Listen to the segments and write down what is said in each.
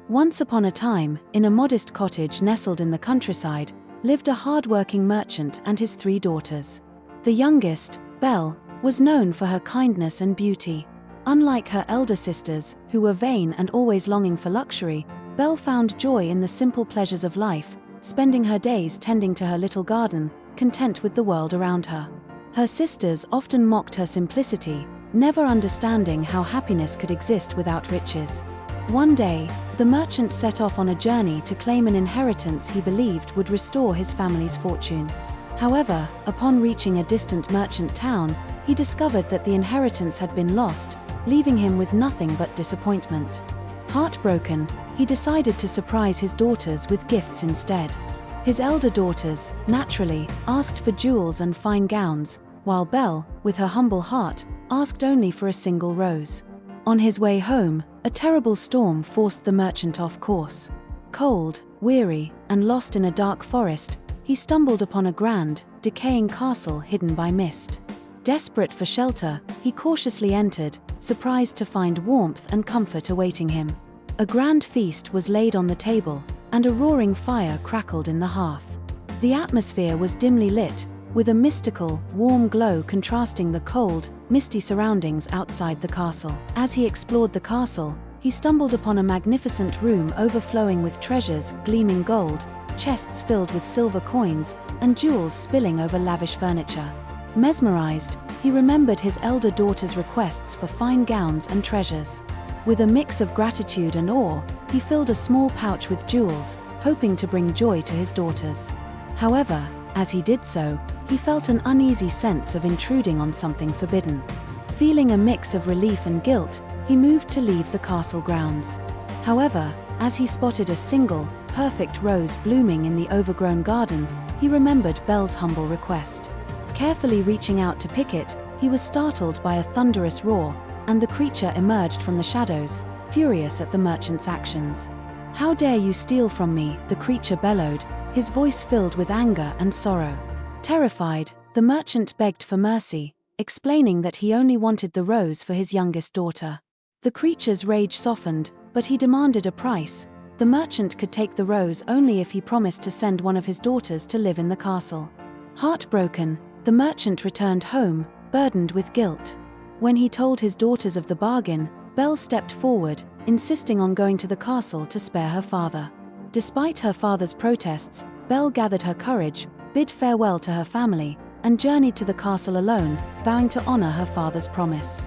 Once upon a time, in a modest cottage nestled in the countryside, lived a hard-working merchant and his 3 daughters. The youngest, Belle, was known for her kindness and beauty. Unlike her elder sisters, who were vain and always longing for luxury, Belle found joy in the simple pleasures of life, spending her days tending to her little garden, content with the world around her. Her sisters often mocked her simplicity, never understanding how happiness could exist without riches. One day, the merchant set off on a journey to claim an inheritance he believed would restore his family's fortune. However, upon reaching a distant merchant town, he discovered that the inheritance had been lost, leaving him with nothing but disappointment. Heartbroken, he decided to surprise his daughters with gifts instead. His elder daughters, naturally, asked for jewels and fine gowns, while Belle, with her humble heart, asked only for a single rose. On his way home, a terrible storm forced the merchant off course. Cold, weary, and lost in a dark forest, he stumbled upon a grand, decaying castle hidden by mist. Desperate for shelter, he cautiously entered, surprised to find warmth and comfort awaiting him. A grand feast was laid on the table, and a roaring fire crackled in the hearth. The atmosphere was dimly lit, with a mystical, warm glow contrasting the cold, misty surroundings outside the castle. As he explored the castle, he stumbled upon a magnificent room overflowing with treasures, gleaming gold, chests filled with silver coins, and jewels spilling over lavish furniture. Mesmerized, he remembered his elder daughter's requests for fine gowns and treasures. With a mix of gratitude and awe, he filled a small pouch with jewels, hoping to bring joy to his daughters. However, as he did so, he felt an uneasy sense of intruding on something forbidden. Feeling a mix of relief and guilt, he moved to leave the castle grounds. However, as he spotted a single, perfect rose blooming in the overgrown garden, he remembered Belle's humble request. Carefully reaching out to pick it, he was startled by a thunderous roar, and the creature emerged from the shadows, furious at the merchant's actions. "How dare you steal from me?" the creature bellowed, his voice filled with anger and sorrow. Terrified, the merchant begged for mercy, explaining that he only wanted the rose for his youngest daughter. The creature's rage softened, but he demanded a price. The merchant could take the rose only if he promised to send one of his daughters to live in the castle. Heartbroken, the merchant returned home, burdened with guilt. When he told his daughters of the bargain, Belle stepped forward, insisting on going to the castle to spare her father. Despite her father's protests, Belle gathered her courage, bid farewell to her family, and journeyed to the castle alone, vowing to honor her father's promise.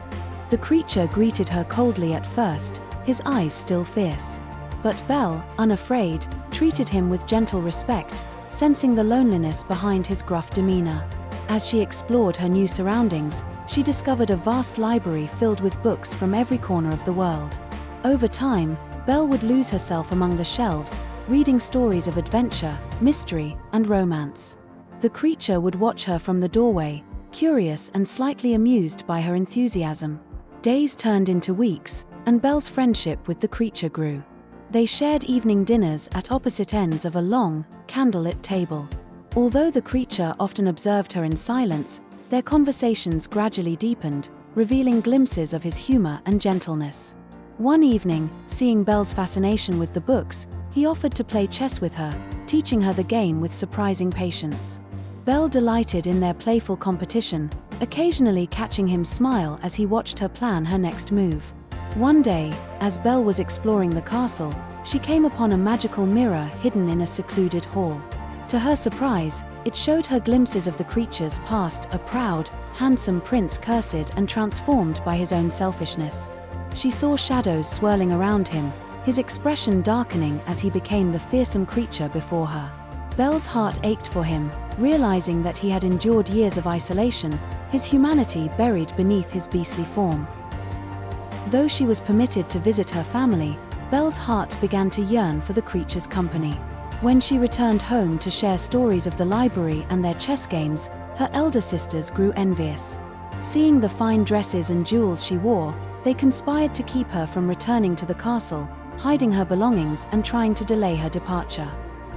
The creature greeted her coldly at first, his eyes still fierce. But Belle, unafraid, treated him with gentle respect, sensing the loneliness behind his gruff demeanor. As she explored her new surroundings, she discovered a vast library filled with books from every corner of the world. Over time, Belle would lose herself among the shelves, reading stories of adventure, mystery, and romance. The creature would watch her from the doorway, curious and slightly amused by her enthusiasm. Days turned into weeks, and Belle's friendship with the creature grew. They shared evening dinners at opposite ends of a long, candlelit table. Although the creature often observed her in silence, their conversations gradually deepened, revealing glimpses of his humor and gentleness. One evening, seeing Belle's fascination with the books, he offered to play chess with her, teaching her the game with surprising patience. Belle delighted in their playful competition, occasionally catching him smile as he watched her plan her next move. One day, as Belle was exploring the castle, she came upon a magical mirror hidden in a secluded hall. To her surprise, it showed her glimpses of the creature's past, a proud, handsome prince cursed and transformed by his own selfishness. She saw shadows swirling around him, his expression darkening as he became the fearsome creature before her. Belle's heart ached for him, realizing that he had endured years of isolation, his humanity buried beneath his beastly form. Though she was permitted to visit her family, Belle's heart began to yearn for the creature's company. When she returned home to share stories of the library and their chess games, her elder sisters grew envious. Seeing the fine dresses and jewels she wore, they conspired to keep her from returning to the castle, hiding her belongings and trying to delay her departure.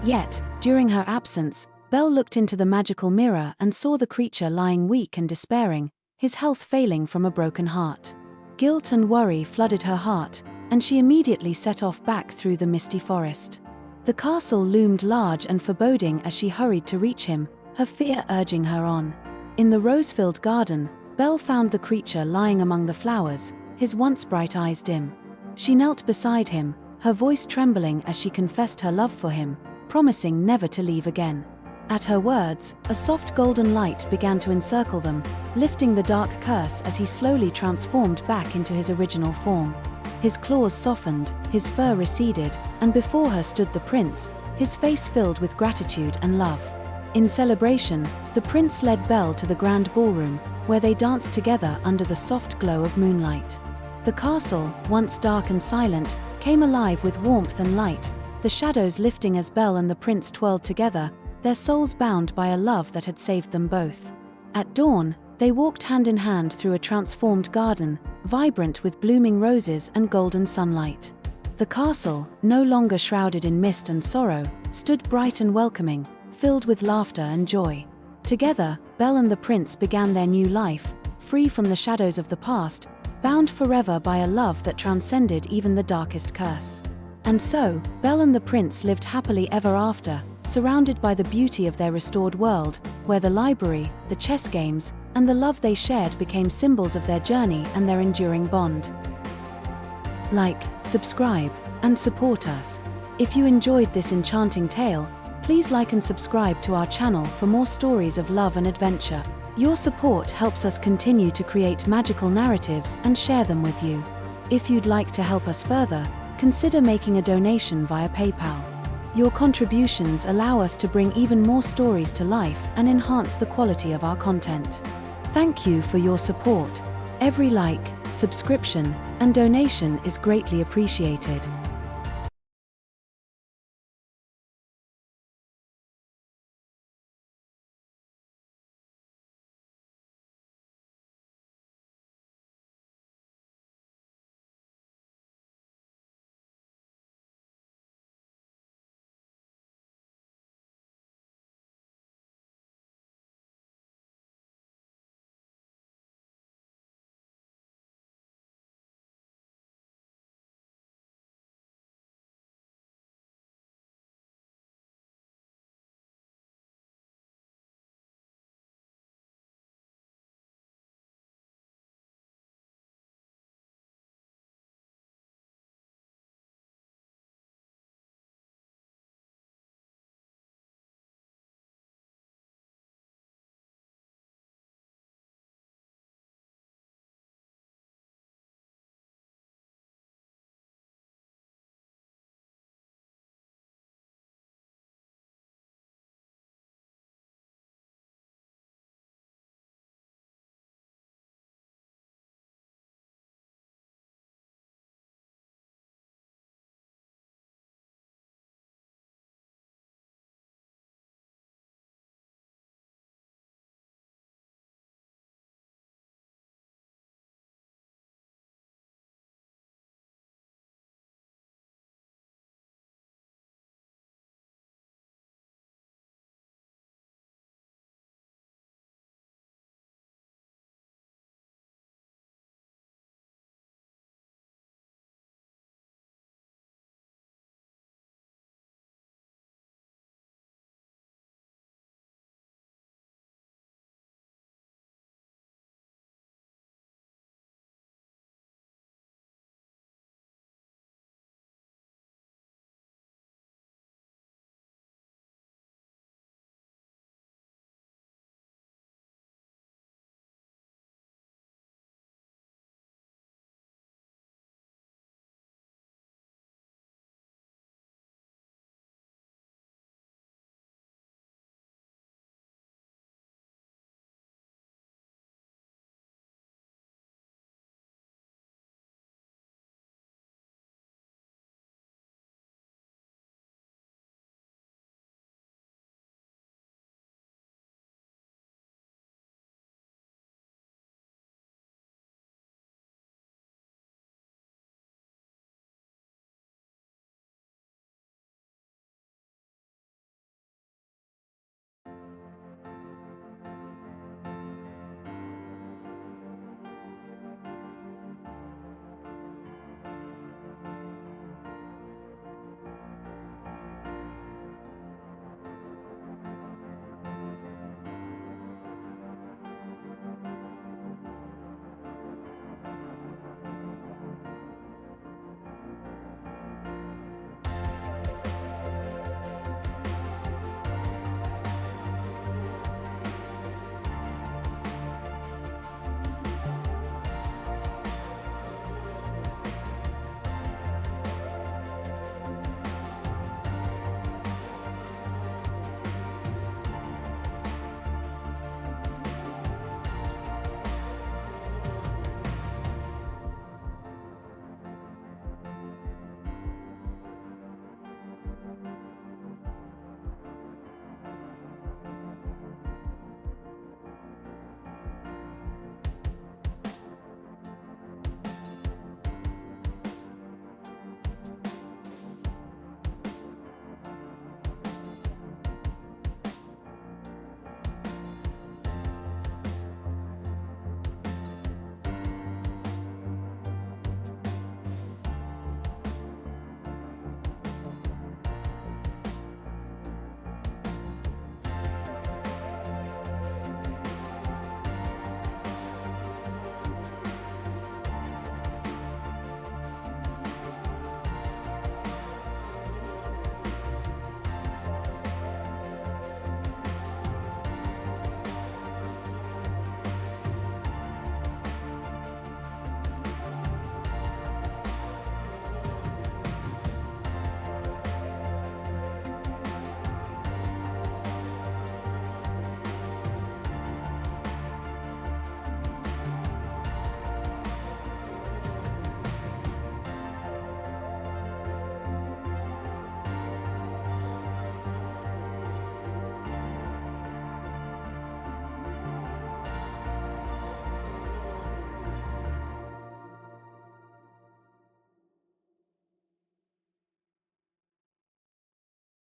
Yet, during her absence, Belle looked into the magical mirror and saw the creature lying weak and despairing, his health failing from a broken heart. Guilt and worry flooded her heart, and she immediately set off back through the misty forest. The castle loomed large and foreboding as she hurried to reach him, her fear urging her on. In the rose-filled garden, Belle found the creature lying among the flowers, his once bright eyes dim. She knelt beside him, her voice trembling as she confessed her love for him, promising never to leave again. At her words, a soft golden light began to encircle them, lifting the dark curse as he slowly transformed back into his original form. His claws softened, his fur receded, and before her stood the prince, his face filled with gratitude and love. In celebration, the prince led Belle to the grand ballroom, where they danced together under the soft glow of moonlight. The castle, once dark and silent, came alive with warmth and light, the shadows lifting as Belle and the prince twirled together, their souls bound by a love that had saved them both. At dawn, they walked hand in hand through a transformed garden, vibrant with blooming roses and golden sunlight. The castle, no longer shrouded in mist and sorrow, stood bright and welcoming, filled with laughter and joy. Together, Belle and the prince began their new life, free from the shadows of the past, bound forever by a love that transcended even the darkest curse. And so, Belle and the prince lived happily ever after, surrounded by the beauty of their restored world, where the library, the chess games, and the love they shared became symbols of their journey and their enduring bond. Like, subscribe, and support us. If you enjoyed this enchanting tale, please like and subscribe to our channel for more stories of love and adventure. Your support helps us continue to create magical narratives and share them with you. If you'd like to help us further, consider making a donation via PayPal. Your contributions allow us to bring even more stories to life and enhance the quality of our content. Thank you for your support. Every like, subscription, and donation is greatly appreciated.